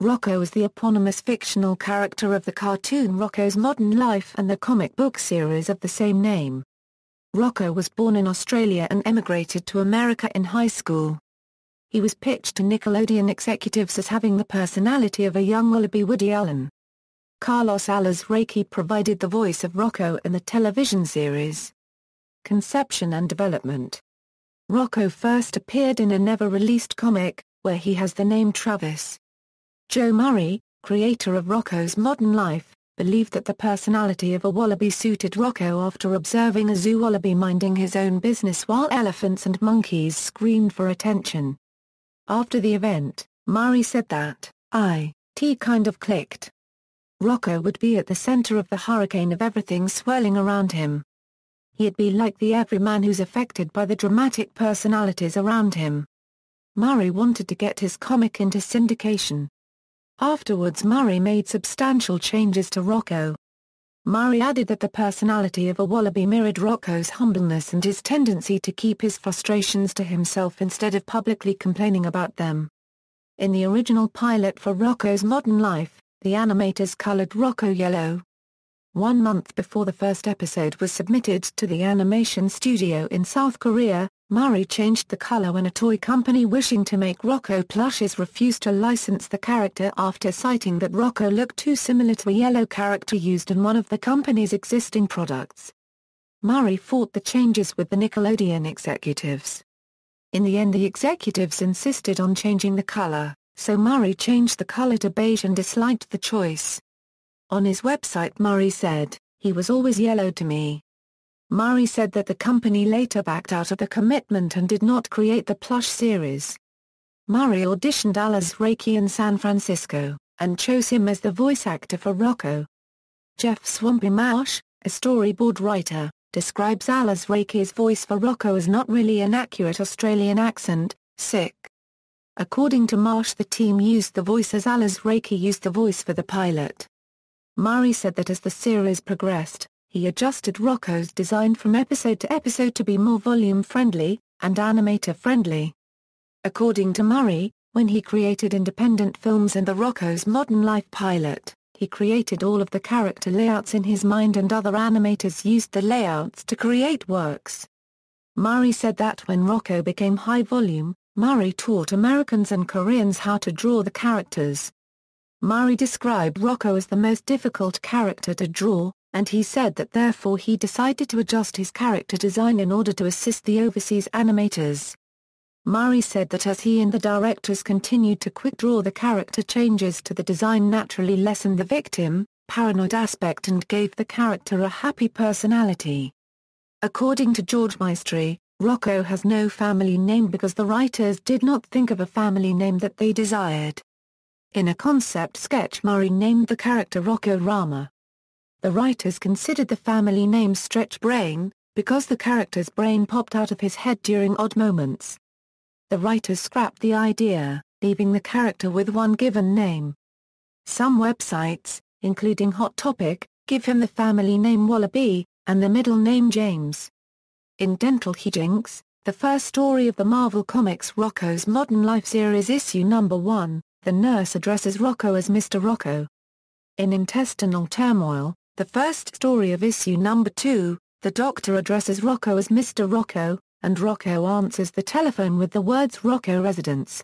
Rocko is the eponymous fictional character of the cartoon Rocko's Modern Life and the comic book series of the same name. Rocko was born in Australia and emigrated to America in high school. He was pitched to Nickelodeon executives as having the personality of a young wallaby Woody Allen. Carlos Alazraqui provided the voice of Rocko in the television series. Conception and development. Rocko first appeared in a never-released comic, where he has the name Travis. Joe Murray, creator of Rocko's Modern Life, believed that the personality of a wallaby suited Rocko after observing a zoo wallaby minding his own business while elephants and monkeys screamed for attention. After the event, Murray said that, "It kind of clicked. Rocko would be at the center of the hurricane of everything swirling around him. He'd be like the everyman who's affected by the dramatic personalities around him." Murray wanted to get his comic into syndication. Afterwards Murray made substantial changes to Rocko. Murray added that the personality of a wallaby mirrored Rocko's humbleness and his tendency to keep his frustrations to himself instead of publicly complaining about them. In the original pilot for Rocko's Modern Life, the animators colored Rocko yellow. 1 month before the first episode was submitted to the animation studio in South Korea, Murray changed the color when a toy company wishing to make Rocko plushes refused to license the character after citing that Rocko looked too similar to a yellow character used in one of the company's existing products. Murray fought the changes with the Nickelodeon executives. In the end the executives insisted on changing the color, so Murray changed the color to beige and disliked the choice. On his website Murray said, "He was always yellow to me." Murray said that the company later backed out of the commitment and did not create the plush series. Murray auditioned Alazraqui in San Francisco, and chose him as the voice actor for Rocko. Jeff Swampy Marsh, a storyboard writer, describes Alazraqui's voice for Rocko as not really an accurate Australian accent, sick. According to Marsh, the team used the voice as Alazraqui used the voice for the pilot. Murray said that as the series progressed, he adjusted Rocko's design from episode to episode to be more volume-friendly, and animator-friendly. According to Murray, when he created independent films and the Rocko's Modern Life pilot, he created all of the character layouts in his mind and other animators used the layouts to create works. Murray said that when Rocko became high-volume, Murray taught Americans and Koreans how to draw the characters. Murray described Rocko as the most difficult character to draw, and he said that therefore he decided to adjust his character design in order to assist the overseas animators. Murray said that as he and the directors continued to quick-draw the character, changes to the design naturally lessened the victim, paranoid aspect and gave the character a happy personality. According to George Maestri, Rocko has no family name because the writers did not think of a family name that they desired. In a concept sketch Murray named the character Rocko Rama. The writers considered the family name Stretch Brain, because the character's brain popped out of his head during odd moments. The writers scrapped the idea, leaving the character with one given name. Some websites, including Hot Topic, give him the family name Wallaby, and the middle name James. In Dental Hijinks, the first story of the Marvel Comics Rocko's Modern Life series issue number 1, the nurse addresses Rocko as Mr. Rocko. In Intestinal Turmoil, the first story of issue number 2, the doctor addresses Rocko as Mr. Rocko, and Rocko answers the telephone with the words Rocko Residence.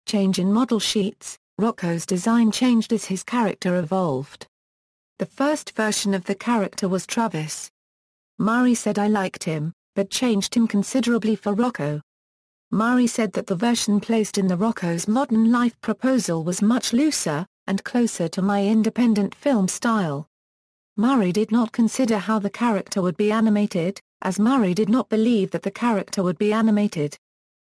Change in model sheets, Rocko's design changed as his character evolved. The first version of the character was Travis. Murray said, "I liked him, but changed him considerably for Rocko." Murray said that the version placed in the Rocko's Modern Life proposal was much looser, and closer to my independent film style. Murray did not consider how the character would be animated, as Murray did not believe that the character would be animated.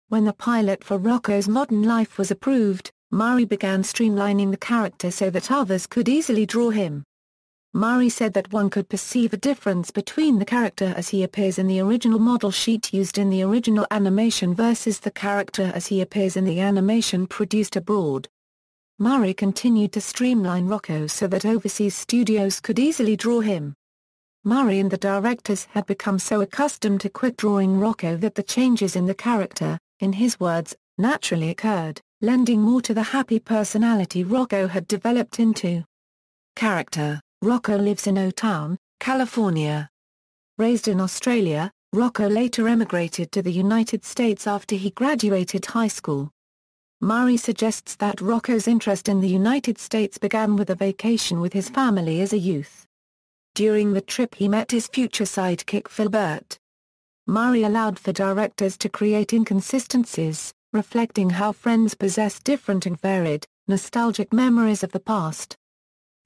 When the pilot for Rocko's Modern Life was approved, Murray began streamlining the character so that others could easily draw him. Murray said that one could perceive a difference between the character as he appears in the original model sheet used in the original animation versus the character as he appears in the animation produced abroad. Murray continued to streamline Rocko so that overseas studios could easily draw him. Murray and the directors had become so accustomed to quick drawing Rocko that the changes in the character, in his words, naturally occurred. lending more to the happy personality Rocko had developed into. Character: Rocko lives in O-Town, California. Raised in Australia, Rocko later emigrated to the United States after he graduated high school. Murray suggests that Rocko's interest in the United States began with a vacation with his family as a youth. During the trip he met his future sidekick Filbert. Murray allowed for directors to create inconsistencies, reflecting how friends possess different and varied, nostalgic memories of the past.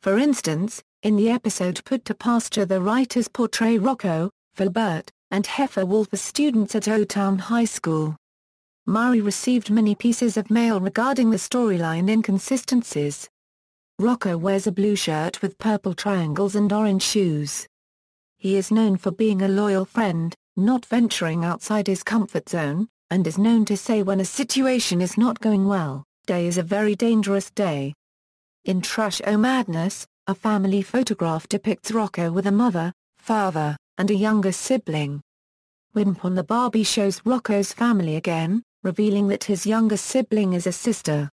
For instance, in the episode Put to Pasture the writers portray Rocko, Filbert, and Heifer Wolf as students at O-Town High School. Murray received many pieces of mail regarding the storyline inconsistencies. Rocko wears a blue shirt with purple triangles and orange shoes. He is known for being a loyal friend, not venturing outside his comfort zone, and is known to say when a situation is not going well, "Day is a very dangerous day." In Trash O Madness, a family photograph depicts Rocko with a mother, father, and a younger sibling. Wimp on the Barbie shows Rocko's family again, revealing that his younger sibling is a sister.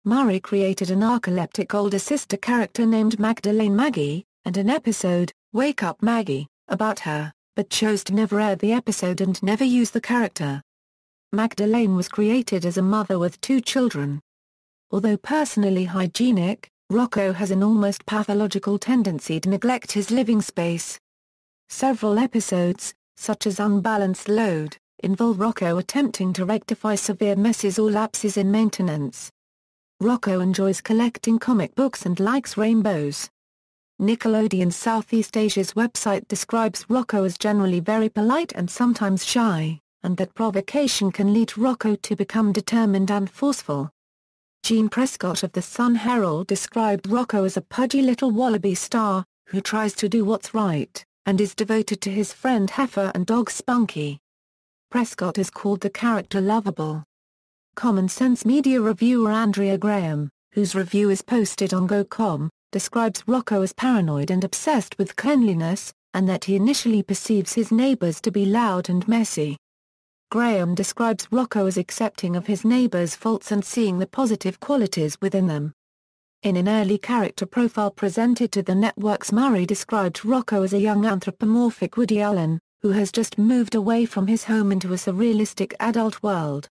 Murray created an narcoleptic older sister character named Magdalene Maggie, and an episode, Wake Up Maggie, about her, but chose to never air the episode and never use the character. Magdalene was created as a mother with 2 children. Although personally hygienic, Rocko has an almost pathological tendency to neglect his living space. Several episodes, such as Unbalanced Load, involve Rocko attempting to rectify severe messes or lapses in maintenance. Rocko enjoys collecting comic books and likes rainbows. Nickelodeon Southeast Asia's website describes Rocko as generally very polite and sometimes shy, and that provocation can lead Rocko to become determined and forceful. Gene Prescott of the Sun Herald described Rocko as a pudgy little wallaby star, who tries to do what's right, and is devoted to his friend Heifer and dog Spunky. Prescott has called the character lovable. Common Sense Media reviewer Andrea Graham, whose review is posted on Go.com, describes Rocko as paranoid and obsessed with cleanliness, and that he initially perceives his neighbors to be loud and messy. Graham describes Rocko as accepting of his neighbors' faults and seeing the positive qualities within them. In an early character profile presented to the networks, Murray described Rocko as a young anthropomorphic Woody Allen, who has just moved away from his home into a surrealistic adult world.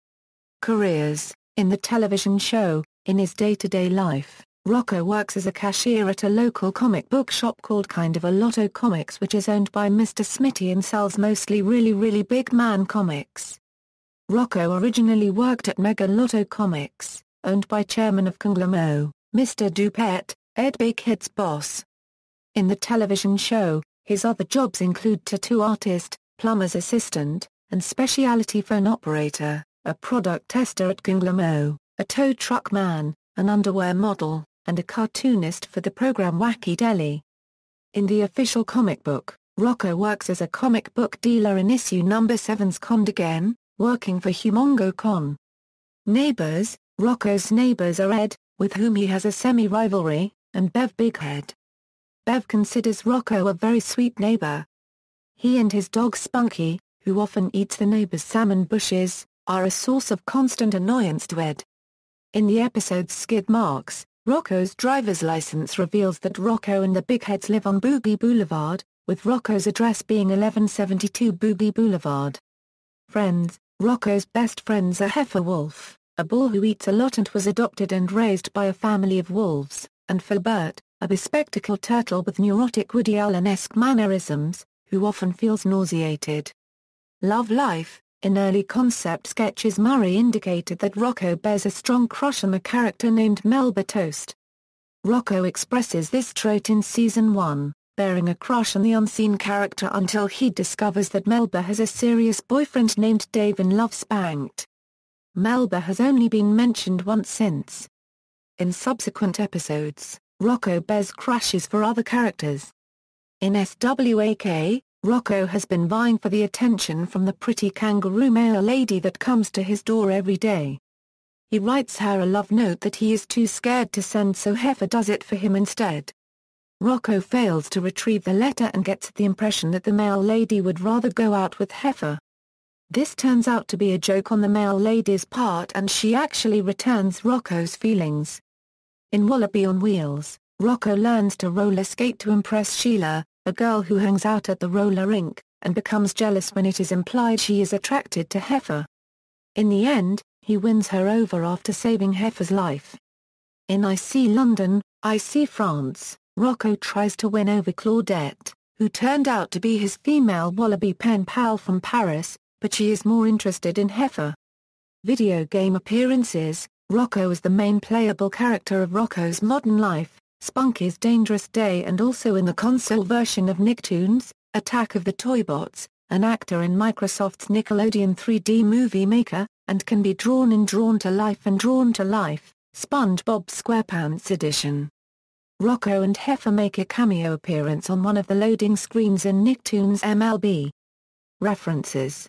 Careers: in the television show, in his day-to-day life, Rocko works as a cashier at a local comic book shop called Kind of a Lotto Comics, which is owned by Mr. Smitty and sells mostly really big man comics. Rocko originally worked at Mega Lotto Comics, owned by chairman of Conglomero, Mr. Dupet, Ed Big Head's boss. In the television show, his other jobs include tattoo artist, plumber's assistant, and specialty phone operator, a product tester at Conglomero, a tow truck man, an underwear model, and a cartoonist for the program Wacky Deli. In the official comic book, Rocko works as a comic book dealer in issue number 7's Conned Again, working for Humongo Con. Neighbors: Rocko's neighbors are Ed, with whom he has a semi-rivalry, and Bev Bighead. Bev considers Rocko a very sweet neighbor. He and his dog Spunky, who often eats the neighbor's salmon bushes, are a source of constant annoyance to Ed. In the episode Skid Marks, Rocko's driver's license reveals that Rocko and the Bigheads live on Boogie Boulevard, with Rocko's address being 1172 Boogie Boulevard. Friends: Rocko's best friends are Heifer Wolf, a bull who eats a lot and was adopted and raised by a family of wolves, and Filbert, a bespectacled turtle with neurotic Woody Allen-esque mannerisms, who often feels nauseated. Love life: in early concept sketches, Murray indicated that Rocko bears a strong crush on a character named Melba Toast. Rocko expresses this trait in Season 1, bearing a crush on the unseen character until he discovers that Melba has a serious boyfriend named Dave and loves Spanked. Melba has only been mentioned once since. In subsequent episodes, Rocko bears crushes for other characters. In SWAK, Rocko has been vying for the attention from the pretty kangaroo mail lady that comes to his door every day. He writes her a love note that he is too scared to send, so Heifer does it for him instead. Rocko fails to retrieve the letter and gets the impression that the mail lady would rather go out with Heifer. This turns out to be a joke on the mail lady's part and she actually returns Rocko's feelings. In Wallaby on Wheels, Rocko learns to roller skate to impress Sheila, a girl who hangs out at the roller rink, and becomes jealous when it is implied she is attracted to Heifer. In the end, he wins her over after saving Heifer's life. In I See London, I See France, Rocko tries to win over Claudette, who turned out to be his female Wallaby pen pal from Paris, but she is more interested in Heifer. Video game appearances: Rocko is the main playable character of Rocko's Modern Life, Spunky's Dangerous Day, and also in the console version of Nicktoons, Attack of the Toybots, an actor in Microsoft's Nickelodeon 3D Movie Maker, and can be drawn in Drawn to Life and Drawn to Life, SpongeBob SquarePants Edition. Rocko and Heifer make a cameo appearance on one of the loading screens in Nicktoons MLB. References